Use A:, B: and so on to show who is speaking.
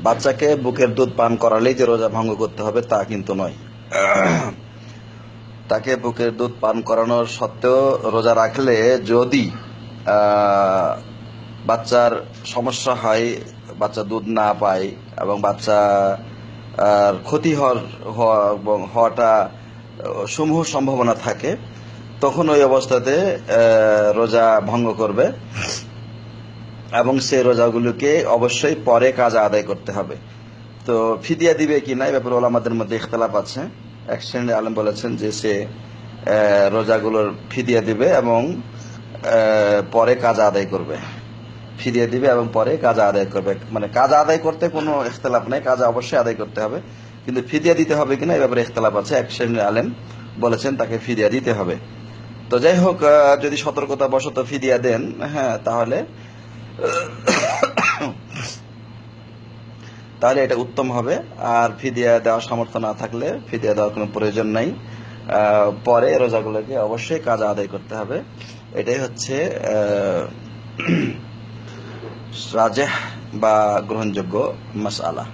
A: বাচ্চাকে বুকের দুধ পান করালেই যে রোজা ভঙ্গ করতে হবে তা কিন্তু নয়। তাকে বুকের দুধ পান করানোর সত্ত্বেও রোজা রাখলে যদি বাচ্চার সমস্যা হয়, বাচ্চা দুধ না পায় এবং বাচ্চা ক্ষতি হওয়াটা সমূহ সম্ভাবনা থাকে, তখন ওই অবস্থাতে রোজা ভঙ্গ করবে এবং সেই রোজাগুলোকে অবশ্যই পরে কাজা আদায় করতে হবে। তো ফিদিয়া দিবে কিনা এই ব্যাপারে ওলামাদের মধ্যে ইখতিলাফ আছে। এক শ্রেণীর আলেম বলেছেন যে সে রোজাগুলোর ফিদিয়া দিবে এবং পরে কাজা আদায় করবে। ফিদিয়া দিবে এবং পরে কাজা আদায় করবে, মানে কাজা আদায় করতে কোনো ইখতিলাফ নাই, কাজা অবশ্যই আদায় করতে হবে, কিন্তু ফিদিয়া দিতে হবে কিনা এই ব্যাপারে ইখতিলাফ আছে। এক শ্রেণীর আলেম বলেছেন তাকে ফিদিয়া দিতে হবে। তো যাই হোক, যদি সতর্কতা বশত ফিদিয়া দেন, হ্যাঁ, তাহলে এটা উত্তম হবে। আর ফিদিয়া দেওয়ার সামর্থ্য না থাকলে ফিদিয়া দেওয়ার কোনো প্রয়োজন নাই, পরে রোজাগুলোকে অবশ্যই কাজা আদায় করতে হবে। এটাই হচ্ছে রাজেহ বা গ্রহণযোগ্য মাসআলা।